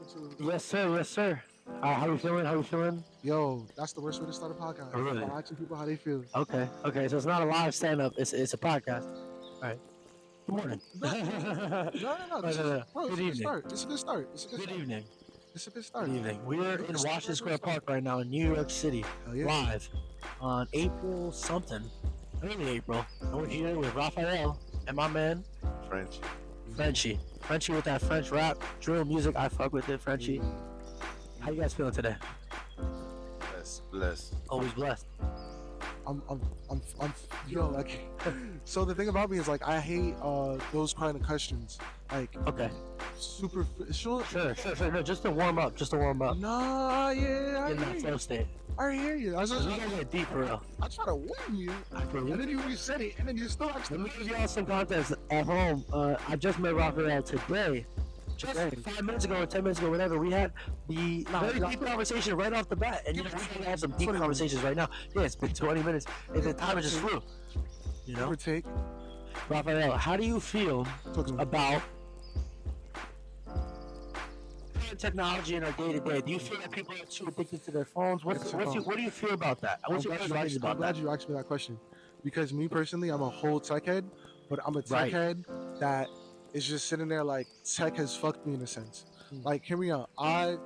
welcome to. Yes, sir. Yes, sir. How you feeling? How you feeling? Yo, that's the worst way to start a podcast. Oh, really? By asking people how they feel. Okay. Okay. So it's not a live stand-up. It's a podcast. All right. Good morning. No. This No, is, no. bro, it's Good a good evening. start. It's a good start. Good evening. It's a good start. Good evening. We're in Washington Square Park right now in New York City, Hell yeah. live on April something, early April. And we're here with RAFAEL and my man Frenchy. Frenchy with that French rap, drill music. I fuck with it, Frenchy. How you guys feeling today? Blessed. Always blessed. I'm yo, like, so the thing about me is, like, I hate those kind of questions. Like, Okay. super, sure. Sure. No, just to warm up. Nah, yeah, In that flow state. I hear you. We gotta get deep for real. I try to win you, and then you said it, and then you still actually. Let me give y'all some context at home. I just met RAFAEL today. Just 5 minutes ago or 10 minutes ago, whatever. We had the very deep conversation right off the bat. And you know, we're gonna have some deep conversations right now. Yeah, it's been 20 minutes. And the time is just flew. You know? Take RAFAEL, how do you feel about technology in our day-to-day? Do you feel that people are too addicted to their phones? What do you feel about that? What's your feelings about I'm glad you asked me that question, because me personally, I'm a whole tech head, but I'm a tech head that is just sitting there like, tech has fucked me in a sense. Like, hear me out. I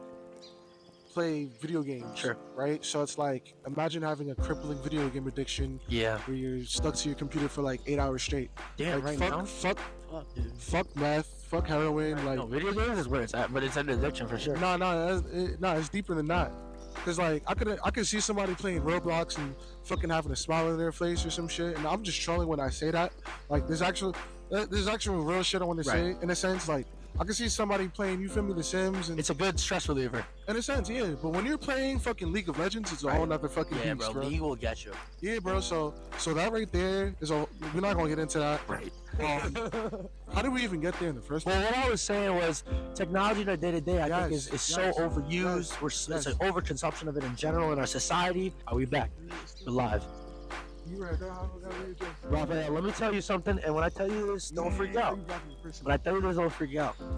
play video games, right? So it's like, imagine having a crippling video game addiction. Yeah. Where you're stuck to your computer for like 8 hours straight. Damn, like, right now? Fuck meth, fuck heroin. Like, no, video games is where it's at, but it's an addiction for sure. No, it's deeper than that. Cause like, I could see somebody playing Roblox and fucking having a smile on their face or some shit, and I'm just trolling when I say that. Like, there's actual real shit I want to say, in a sense. Like, I can see somebody playing, you feel me, The Sims, and it's a good stress reliever. In a sense, yeah. But when you're playing fucking League of Legends, it's a whole nother fucking beast, bro. League will get you. Yeah, bro. So that right there is a. We're not gonna get into that. Right. How did we even get there in the first place? Well, what I was saying was technology in our day-to-day, I think, is so overused. It's an overconsumption of it in general in our society. Are we back? We're live. You right there. RAFAEL, let me tell you something, and when I tell you this, don't freak out. When I tell you this, don't freak out. I'm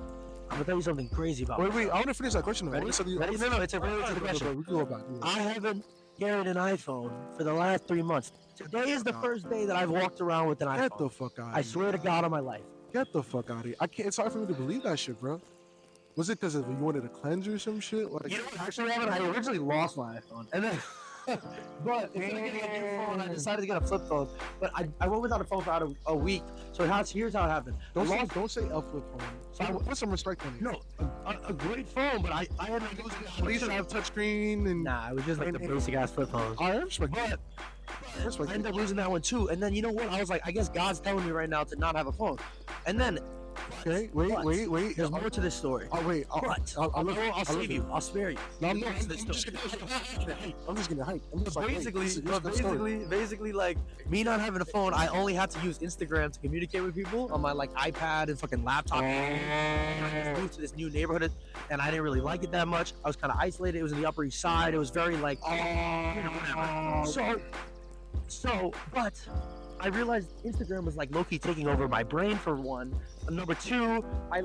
gonna tell you something crazy about Wait, I want to finish that question. Ready? No, it's a really good question. We can go back. I haven't carried an iPhone for the last 3 months. Today is the first day that I've walked around with an iPhone. Get the fuck out of here. I swear to God on my life. Get the fuck out of here. I can't. It's hard for me to believe that shit, bro. Was it because you wanted to cleanse or some shit? Like, you know what actually happened? I originally lost my iPhone, and then, but instead of getting a new phone, I decided to get a flip phone. But I went without a phone for about a week. So here's how it happened. Don't say a flip phone. So put some respect on it. No, a great phone, but I had to lose it. At least I have touchscreen and. Nah, it was just like the basic ass flip phone. I respect that. I ended up losing that one too. And then you know what? I was like, I guess God's telling me right now to not have a phone. And then, okay, wait. There's more to this story. Oh wait, I'll save you. I'll spare you. No, I'm just gonna hype. Basically, like me not having a phone, I only had to use Instagram to communicate with people on my like iPad and fucking laptop. I moved to this new neighborhood, and I didn't really like it that much. I was kind of isolated. It was in the Upper East Side. It was very like, whatever. So, but I realized Instagram was like low-key taking over my brain for one. And number two, I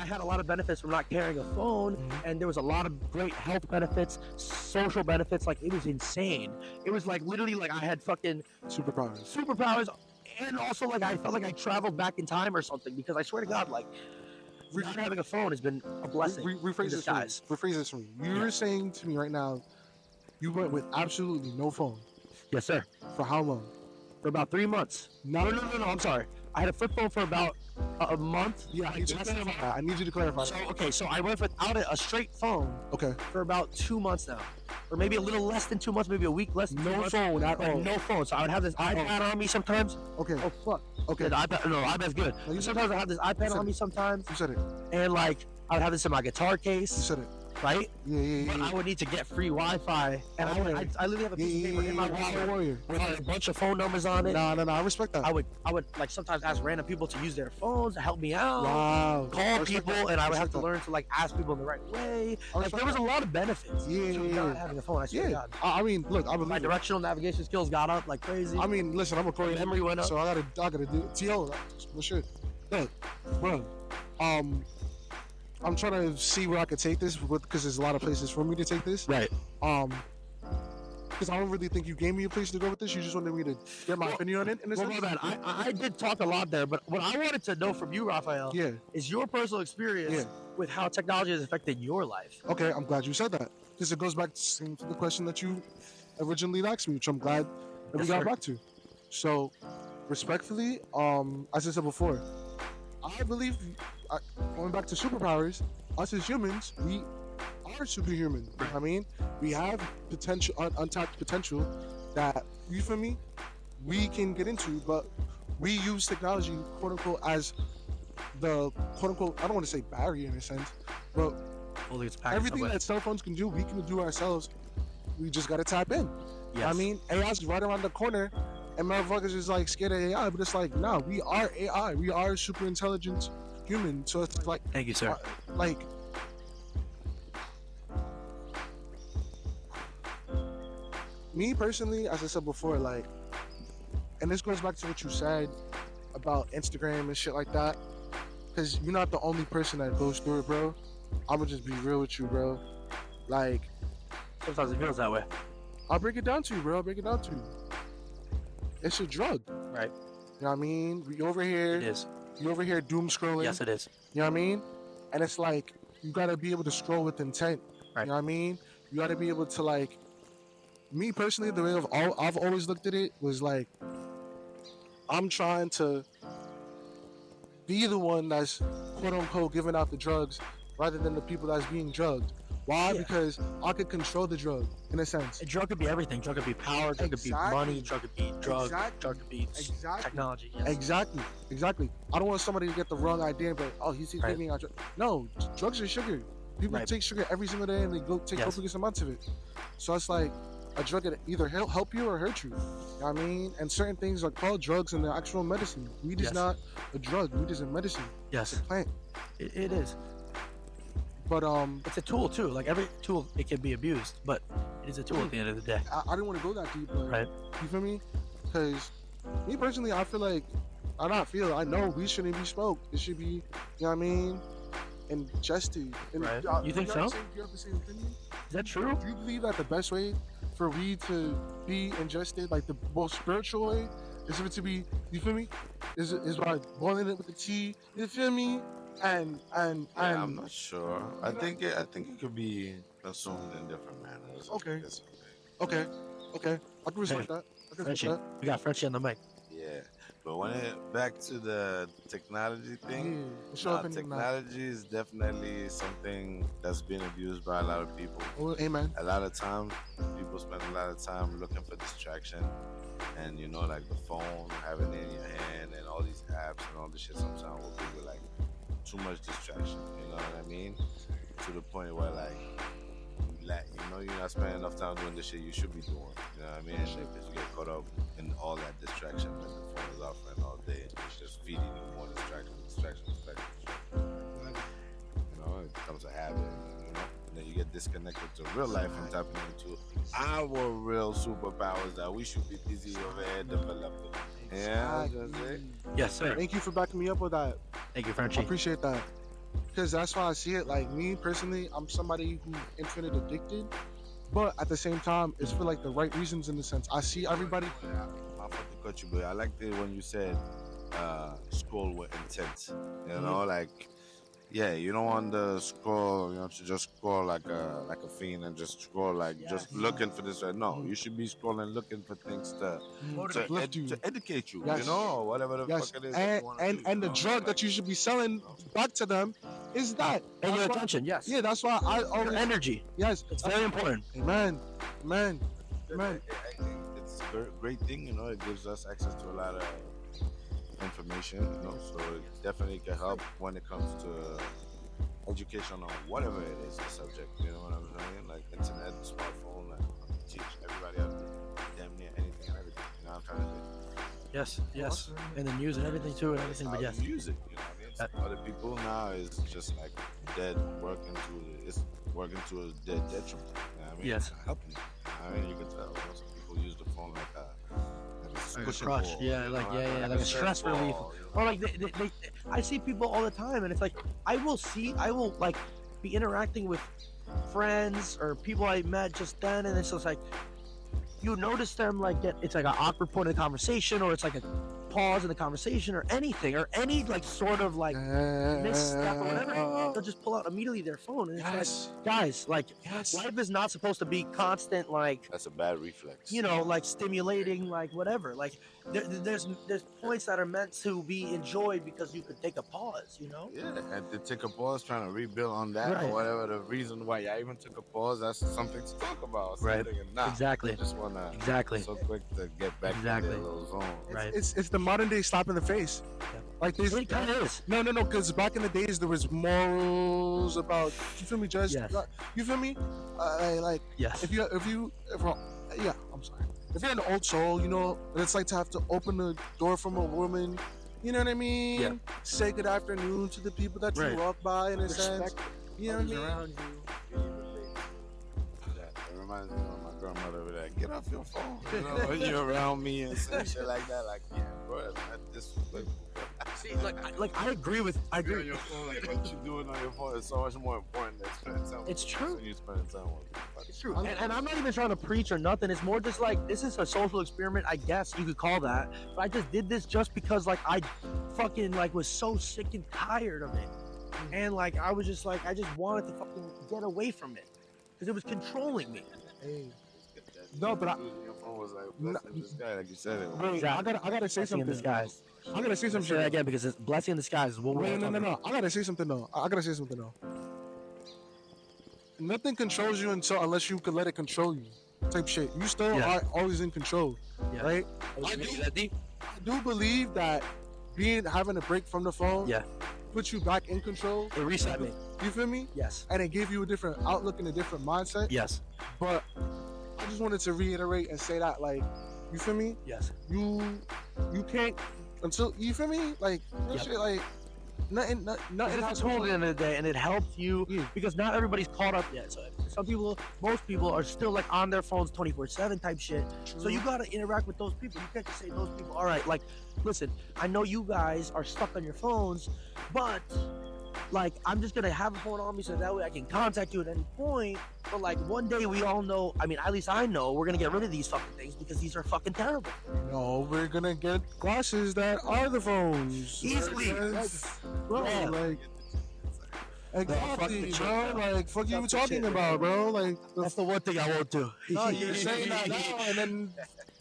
had a lot of benefits from not carrying a phone, and there was a lot of great health benefits, social benefits. Like, it was insane. It was like literally like I had fucking superpowers, and also like I felt like I traveled back in time or something, because I swear to God, like, not having a phone has been a blessing. Rephrase this for me. You're saying to me right now, you went with absolutely no phone. Yes, sir. For how long? For about 3 months. No, I'm sorry. I had a flip phone for about a month. Yeah, I need you to clarify. So I went without a straight phone. Okay. For about 2 months now, or maybe a little less than 2 months, maybe a week less than 2 months. No phone at all. No phone. So I would have this iPad on me sometimes. Okay. Oh fuck. Okay. iPad's good. No, sometimes I have this iPad on me sometimes. You said it. And like I would have this in my guitar case. You said it. Right? Yeah. But I would need to get free Wi-Fi, and I literally have a piece of paper in my wallet with a bunch of phone numbers on it. No, I respect that. I would like sometimes ask random people to use their phones to help me out. Wow. Call people, and I would have to learn to like ask people in the right way. Like, there was a lot of benefits to not having a phone. I swear to God. I mean, look, my directional navigation skills got up like crazy. I mean, listen, I'm a Korean. Memory went up. So I gotta do it. T.O. Well, shit. Look, bro. I'm trying to see where I could take this because there's a lot of places for me to take this. Right. Because I don't really think you gave me a place to go with this. You just wanted me to get my opinion on it. In a Well, sense. my bad. I did talk a lot there, but what I wanted to know from you, Raphael, Yeah. is your personal experience Yeah. with how technology has affected your life. Okay, I'm glad you said that because it goes back to the question that you originally asked me, which I'm glad that we got back to. So, respectfully, as I said before, I believe going back to superpowers, us as humans, we are superhuman. You know what I mean, we have potential, untapped potential that, you feel me, we can get into, but we use technology, quote unquote, as the quote unquote, I don't want to say barrier in a sense, but everything that cell phones can do, we can do ourselves. We just gotta tap in. Yes. I mean, AI's right around the corner, and motherfuckers is like scared of AI, but it's like, nah, we are AI. We are super intelligent human. So it's like, thank you, sir. Like, me personally, as I said before, like, and this goes back to what you said about Instagram and shit like that, because you're not the only person that goes through it, bro. I'ma just be real with you, bro. Like, sometimes it feels that way. I'll break it down to you, bro. I'll break it down to you. It's a drug. Right. You know what I mean? We over here. It is. You over here doom scrolling. Yes, it is. You know what I mean? And it's like, you gotta be able to scroll with intent. Right. You know what I mean? You gotta be able to, like, me personally, the way I've always looked at it was like, I'm trying to be the one that's quote unquote giving out the drugs rather than the people that's being drugged. Why? Yeah. Because I could control the drug in a sense. A drug could be everything. Drug could be power. Drug could be money. Drug could be drugs. Exactly. Drug could be technology. Yes. Exactly. I don't want somebody to get the wrong idea, but he's giving out drugs. No, drugs are sugar. People take sugar every single day, and they go take copious amounts of it. So it's like a drug that either help you or hurt you. You know what I mean? And certain things are called drugs in the actual medicine. Weed is not a drug. Weed is a medicine. Yes. It's a plant. It is. But it's a tool too. Like every tool, it can be abused, but it is a tool at the end of the day. I didn't want to go that deep, but you feel me? Because me personally, I feel like I know weed shouldn't be smoked. It should be, you know what I mean, ingested. And, you think so? Do you have the same opinion? Is that true? Do you believe that the best way for weed to be ingested, like the most spiritual way, is for it to be, you feel me? Is by boiling it with the tea, you feel me? And I'm not sure. I think it could be consumed in different manners. Okay. I can respect that. Frenchy. We got Frenchy on the mic. Yeah, but back to the technology thing. Technology is definitely something that's been abused by a lot of people. Oh, amen. A lot of times, people spend a lot of time looking for distraction, and like the phone, having it in your hand, and all these apps and all this shit. Sometimes will be like too much distraction, you know what I mean? To the point where you're not spending enough time doing the shit you should be doing, you know what I mean? Because you get caught up in all that distraction that the phone is offering all day. It's just feeding you more distraction. It becomes a habit, and then you get disconnected to real life and tapping into our real superpowers that we should be busy over here developing. Yeah, that's it. Yes, sir. Thank you for backing me up with that. Thank you, Frenchy. I appreciate that. Because that's why I see it. Like, me personally, I'm somebody who's infinite addicted, but at the same time, it's for like the right reasons in the sense. I see everybody. I'm fucking cut you, but I liked it when you said scroll with intent. You know, like, yeah, you don't want to scroll, to just scroll like a fiend and just scroll just looking for this. No, you should be scrolling, looking for things to educate you, or whatever the fuck it is. And the drug that you should be selling back to them is that. And your attention, yes. Yeah, that's why I always. Your energy. Yes. It's very important. Amen. I think it's a great thing, it gives us access to a lot of information, so it definitely can help when it comes to education on whatever it is, the subject, you know what I'm saying? Like internet, smartphone, teach everybody how to do damn near anything and everything, you know what I'm trying to say? Yes. And the news and everything too, and everything, but yes. Music, you know what I mean? Other people now is just like dead, working to a dead detriment, you know what I mean? Yes. It's not helping. I mean, you can tell, some people use the phone like that. push and crutch. pull. Yeah, you like know, yeah, like a stress ball, relief. you know? Or like I see people all the time, and it's like I will like be interacting with friends or people I met just then, and it's just like you notice them like it's like an awkward point of the conversation, or it's like a pause in the conversation, or anything, or any like sort of like misstep or whatever. They'll just pull out immediately their phone, and it's like, guys, like life is not supposed to be constant, like That's a bad reflex. you know, like stimulating, like whatever. Like there's points that are meant to be enjoyed because you could take a pause, you know. Yeah, and to take a pause, trying to rebuild on that, Right. or whatever the reason why I even took a pause, that's something to talk about. Right. Something and not Exactly. just wanna Exactly. so quick to get back Exactly. to their little zone. Right. It's the modern day slap in the face. Like there's It kind of is. no, because back in the days there was morals about, you feel me, just Yes. you feel me, like Yes. if yeah, I'm sorry. If you're an old soul, you know what it's like to have to open the door from a woman. You know what I mean? Yeah. Say good afternoon to the people that you Right. walk by in a sense. Respect You know what I mean? around you. It reminds me of my grandmother over there. Get off your phone. You know, when you're around me and say shit like that, like, yeah, bro, that's disrespectful. See, I agree with I You're on agree. your phone, like what you doing on your phone is so much more important than spending time with It's the true. person you spending time with. It's true. And I'm not even trying to preach or nothing. It's more just like this is a social experiment, I guess you could call that. But I just did this just because like I fucking like was so sick and tired of it. And like I was just like I just wanted to fucking get away from it. Because it was controlling me. Hey. No, but Your phone was like blessing in disguise, like you said it. wait, Exactly. I gotta say Blessing in something. disguise. I gotta say some Say that shit. again because it's blessing in disguise is what we're Wait, no. talking about. I gotta say something though. Nothing controls you unless you can let it control you. Type shit. You still Yeah. are always in control, Yeah. right? I I do believe that having a break from the phone, Yeah. puts you back in control. It reset me. You feel me? Yes. And it gave you a different outlook and a different mindset. Yes. But I just wanted to reiterate and say that, like, you feel me? Yes. You can't until you feel me? Like real Yep. shit, like nothing It's has a tool at the end of the day, and it helps you Yeah. because not everybody's caught up yet. So most people are still like on their phones 24/7 type shit. So you gotta interact with those people. You can't just say those people. All right, like, listen, I know you guys are stuck on your phones, but like, I'm just gonna have a phone on me so that way I can contact you at any point. But like, one day we all know. I mean, at least I know we're gonna get rid of these fucking things because these are fucking terrible. No, we're gonna get glasses that are the phones. Easily. Bro, Yeah. like exactly, fuck the bro. Like fuck you Fuck the talking shit, about, bro. Like That's the one thing I won't do. no, you're saying that now, and then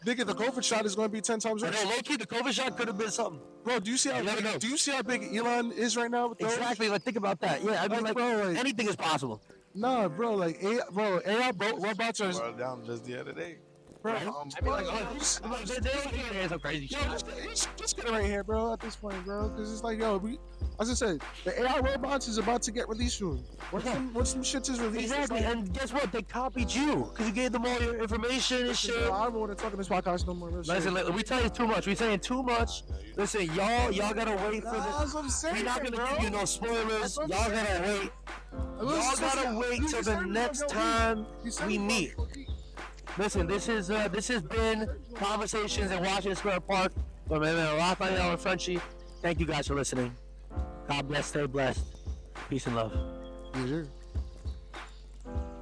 nigga, the COVID shot is gonna be 10 times I worse. know, low-key, the COVID shot could have been something. Bro, do you see how You never know. big Elon is right now with those? Exactly, like think about that. Yeah, I mean, Like, like, bro, like- anything is possible. Nah, bro, like AI robots are, Well, down just the other day. bro. I mean, like, oh, some crazy Yo, shit. just get it right here, bro. At this point, bro, because it's like, yo, as I said, the AI robots is about to get released soon. Once some shits is released, Exactly, and guess what? They copied you because you gave them all your information and shit. I don't want to talk in this podcast no more. Listen, we tell you too much. We saying too much. Listen, y'all gotta wait for That's this. what I'm saying, We're not gonna bro. give you no spoilers. That's Y'all what I'm gotta wait. Y'all gotta wait till the next time we meet. Listen, this has been Conversations in Washington Square Park with my man Raphael and Frenchy. Thank you guys for listening. God bless, stay blessed. Peace and love. Yes, sir.